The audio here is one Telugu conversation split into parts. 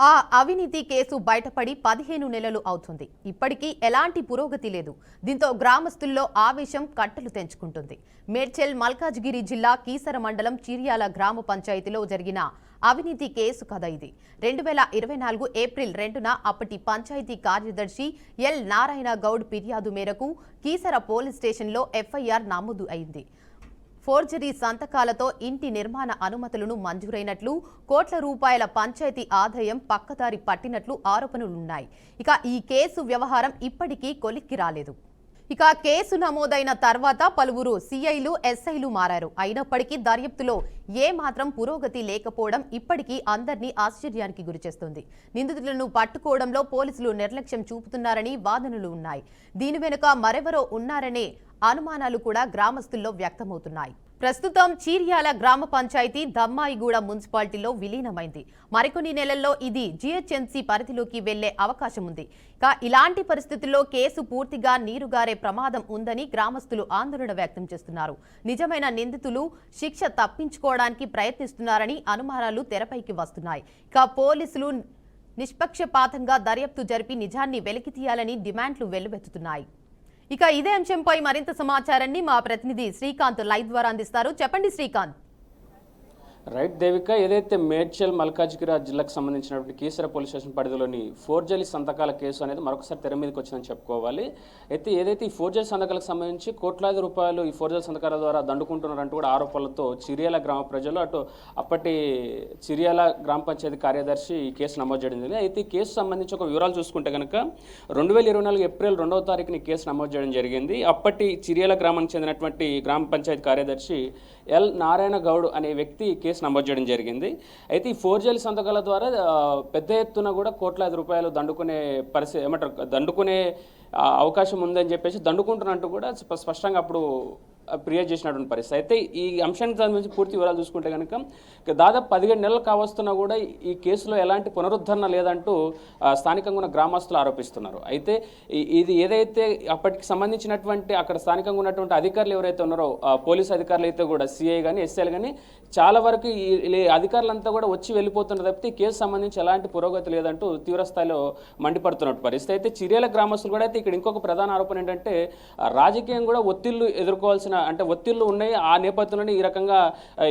ఆ అవినీతి కేసు బయటపడి 15 నెలలు అవుతుంది. ఇప్పటికీ ఎలాంటి పురోగతి లేదు. దీంతో గ్రామస్తుల్లో ఆవేశం కట్టలు తెంచుకుంటుంది. మేడ్చల్ మల్కాజ్గిరి జిల్లా కీసర మండలం చిర్యాల గ్రామ పంచాయతీలో జరిగిన అవినీతి కేసు కథ ఇది. 2024 ఏప్రిల్ 2న అప్పటి పంచాయతీ కార్యదర్శి ఎల్ నారాయణ గౌడ్ ఫిర్యాదు మేరకు కీసర పోలీస్ స్టేషన్లో ఎఫ్ఐఆర్ నమోదు అయింది. ఫోర్జరీ సంతకాలతో ఇంటి నిర్మాణ అనుమతులను మంజూరైనట్లు, కోట్ల రూపాయల పంచాయతీ ఆదాయం పక్కదారి పట్టినట్లు ఆరోపణలున్నాయి. ఇక ఈ కేసు వ్యవహారం ఇప్పటికీ కొలిక్కి రాలేదు. ఇక కేసు నమోదైన తర్వాత పలువురు సిఐలు, ఎస్ఐలు మారారు. అయినప్పటికీ దర్యాప్తులో ఏమాత్రం పురోగతి లేకపోవడం ఇప్పటికీ అందరినీ ఆశ్చర్యానికి గురిచేస్తుంది. నిందితులను పట్టుకోవడంలో పోలీసులు నిర్లక్ష్యం చూపుతున్నారని వాదనలు ఉన్నాయి. దీని వెనుక మరెవరో ఉన్నారనే అనుమానాలు కూడా గ్రామస్తుల్లో వ్యక్తమవుతున్నాయి. ప్రస్తుతం చీర్యాల గ్రామ పంచాయతీ దమ్మాయిగూడ మున్సిపాలిటీలో విలీనమైంది. మరికొన్ని నెలల్లో ఇది జిహెచ్ఎంసీ పరిధిలోకి వెళ్లే అవకాశం ఉంది. ఇలాంటి పరిస్థితుల్లో కేసు పూర్తిగా నీరుగారే ప్రమాదం ఉందని గ్రామస్తులు ఆందోళన వ్యక్తం చేస్తున్నారు. నిజమైన నిందితులు శిక్ష తప్పించుకోవడానికి ప్రయత్నిస్తున్నారని అనుమానాలు తెరపైకి వస్తున్నాయి. పోలీసులు నిష్పక్షపాతంగా దర్యాప్తు జరిపి నిజాన్ని వెలికితీయాలని డిమాండ్లు వెల్లువెత్తుతున్నాయి. ఇదే అంశంపై మరింత సమాచారాన్ని మా ప్రతినిధి శ్రీకాంత్ లైవ్ ద్వారా అందిస్తారు. చెప్పండి శ్రీకాంత్. రైట్ దేవిక, ఏదైతే మేడ్చల్ మల్కాజ్గిరి జిల్లాకు సంబంధించినటువంటి కీసర పోలీస్ స్టేషన్ పరిధిలోని ఫోర్జరీ సంతకాల కేసు అనేది మరొకసారి తెర మీదకి వచ్చిందని చెప్పుకోవాలి. అయితే ఏదైతే ఈ ఫోర్జరీ సంతకాలకు సంబంధించి కోట్లాది రూపాయలు ఈ ఫోర్జరీ సంతకాల ద్వారా దండుకుంటున్నారంటూ కూడా ఆరోపణలతో చిర్యాల గ్రామ ప్రజలు, అటు అప్పటి చిర్యాల గ్రామ పంచాయతీ కార్యదర్శి ఈ కేసు నమోదు చేయడం జరిగింది. అయితే ఈ కేసు సంబంధించి ఒక వివరాలు చూసుకుంటే కనుక 2024 ఏప్రిల్ 2వ తారీఖున ఈ కేసు నమోదు చేయడం జరిగింది. అప్పటి చిర్యాల గ్రామానికి చెందినటువంటి గ్రామ పంచాయతీ కార్యదర్శి ఎల్ నారాయణ గౌడ్ అనే వ్యక్తి కేసు నమోదు చేయడం జరిగింది. అయితే ఈ ఫోర్జరీ సంతకాల ద్వారా పెద్ద ఎత్తున కూడా కోట్లాది రూపాయలు దండుకునే పరిస్థితి దండుకునే అవకాశం ఉందని చెప్పేసి దండుకుంటున్నట్టు కూడా స్పష్టంగా అప్పుడు ఫిర్యాదు చేసినటువంటి పరిస్థితి. అయితే ఈ అంశానికి సంబంధించి పూర్తి వివరాలు చూసుకుంటే కనుక దాదాపు 17 నెలలు కావస్తున్నా కూడా ఈ కేసులో ఎలాంటి పునరుద్ధరణ లేదంటూ స్థానికంగా ఉన్న గ్రామస్తులు ఆరోపిస్తున్నారు. అయితే ఇది ఏదైతే అప్పటికి సంబంధించినటువంటి అక్కడ స్థానికంగా ఉన్నటువంటి అధికారులు ఎవరైతే ఉన్నారో, పోలీసు అధికారులు అయితే కూడా సిఐ కానీ ఎస్ఐలు కానీ చాలా వరకు ఈ అధికారులంతా కూడా వచ్చి వెళ్ళిపోతున్నారు తప్పితే ఈ కేసు సంబంధించి ఎలాంటి పురోగతి లేదంటూ తీవ్రస్థాయిలో మండిపడుతున్నట్టు పరిస్థితి. అయితే చిర్యాల గ్రామస్తులు కూడా అయితే ఇక్కడ ఇంకొక ప్రధాన ఆరోపణ ఏంటంటే రాజకీయం కూడా ఒత్తిళ్లు ఎదుర్కోవాల్సిన ఒత్తిళ్లు ఉన్నాయి. ఆ నేపథ్యంలోనే ఈ రకంగా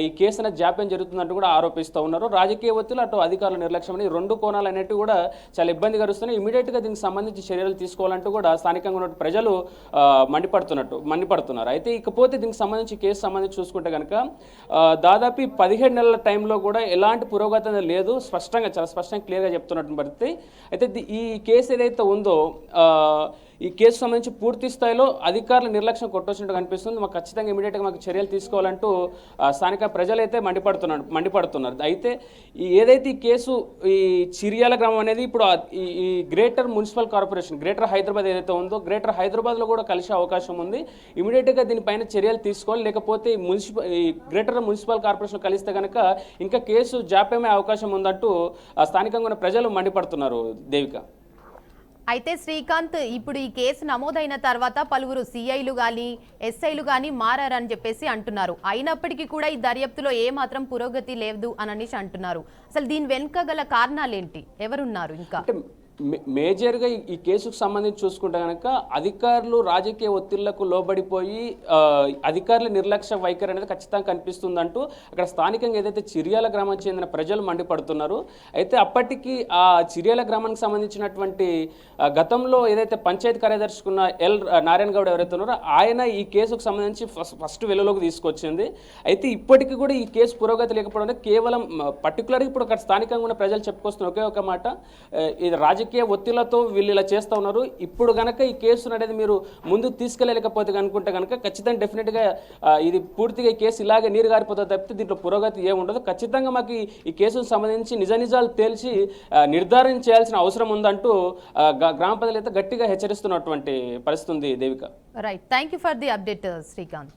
ఈ కేసు అనేది జాప్యం జరుగుతుందంటూ కూడా ఆరోపిస్తూ ఉన్నారు. రాజకీయ ఒత్తిళ్లు, అటు అధికారుల నిర్లక్ష్యం అని 2 కోణాలు అనేవి కూడా చాలా ఇబ్బంది కలుస్తున్నాయి. ఇమీడియట్గా దీనికి సంబంధించి చర్యలు తీసుకోవాలంటూ కూడా స్థానికంగా ఉన్న ప్రజలు మండిపడుతున్నారు. అయితే ఇకపోతే దీనికి సంబంధించి కేసు సంబంధించి చూసుకుంటే కనుక దాదాపు 15 నెలల టైంలో కూడా ఎలాంటి పురోగతి అనేది లేదు. చాలా స్పష్టంగా క్లియర్గా చెప్తున్నట్టు పరిస్థితి. అయితే ఈ కేసు ఏదైతే ఉందో ఈ కేసు సంబంధించి పూర్తి స్థాయిలో అధికారుల నిర్లక్ష్యం కొట్టొచ్చినట్టు కనిపిస్తుంది. మాకు ఖచ్చితంగా ఇమీడియట్గా మాకు చర్యలు తీసుకోవాలంటూ స్థానిక ప్రజలైతే మండిపడుతున్నారు. అయితే ఏదైతే ఈ కేసు ఈ చిర్యాల గ్రామం అనేది ఇప్పుడు ఈ greater municipal corporation, greater Hyderabad ఏదైతే ఉందో గ్రేటర్ హైదరాబాద్లో కూడా కలిసే అవకాశం ఉంది. ఇమీడియట్గా దీనిపైన చర్యలు తీసుకోవాలి. లేకపోతే ఈ గ్రేటర్ మున్సిపల్ కార్పొరేషన్ కలిస్తే కనుక ఇంకా కేసు జాప్యమే అవకాశం ఉందంటూ స్థానికంగా ఉన్న ప్రజలు మండిపడుతున్నారు. దేవిక, అయితే శ్రీకాంత్, ఇప్పుడు ఈ కేసు నమోదైన తర్వాత పలువురు సిఐలు కానీ ఎస్ఐలు కానీ మారని చెప్పేసి అంటున్నారు. అయినప్పటికీ కూడా ఈ దర్యాప్తులో ఏమాత్రం పురోగతి లేదు అని అంటున్నారు. అసలు దీని వెనుక గల కారణాలేంటి? ఎవరున్నారు? ఇంకా మేజర్గా ఈ కేసుకు సంబంధించి చూసుకుంటే కనుక అధికారులు రాజకీయ ఒత్తిళ్లకు లోబడిపోయి అధికారుల నిర్లక్ష్య వైఖరి అనేది ఖచ్చితంగా కనిపిస్తుందంటూ అక్కడ స్థానికంగా ఏదైతే చిర్యాల గ్రామానికి చెందిన ప్రజలు మండిపడుతున్నారు. అయితే అప్పటికి ఆ చిర్యాల గ్రామానికి సంబంధించినటువంటి గతంలో ఏదైతే పంచాయతీ కార్యదర్శి ఉన్న ఎల్ నారాయణ గౌడ్ ఎవరైతే ఉన్నారో ఆయన ఈ కేసుకు సంబంధించి ఫస్ట్ వెలుగులోకి తీసుకొచ్చింది. అయితే ఇప్పటికీ కూడా ఈ కేసు పురోగతి లేకపోవడం కేవలం పర్టికులర్గా ఇప్పుడు అక్కడ స్థానికంగా ఉన్న ప్రజలు చెప్పుకొస్తున్న ఒకే ఒక మాట, ఇది రాజకీయ ఒత్తిళ్లతో వీళ్ళు ఇలా చేస్తూ ఉన్నారు. ఇప్పుడు కనుక ఈ కేసు అనేది మీరు ముందుకు తీసుకెళ్ళలేకపోతే అనుకుంటే కనుక ఖచ్చితంగా డెఫినెట్గా ఇది పూర్తిగా ఈ కేసు ఇలాగే నీరు గారిపోతుంది తప్పితే దీంట్లో పురోగతి ఏముండదు. ఖచ్చితంగా మాకు ఈ కేసుకు సంబంధించి నిజాలు తేల్చి నిర్ధారణ చేయాల్సిన అవసరం ఉందంటూ గ్రామ ప్రజలు అయితే గట్టిగా హెచ్చరిస్తున్నటువంటి పరిస్థితి ఉంది. Devika, right, thank you for the update Srikanth.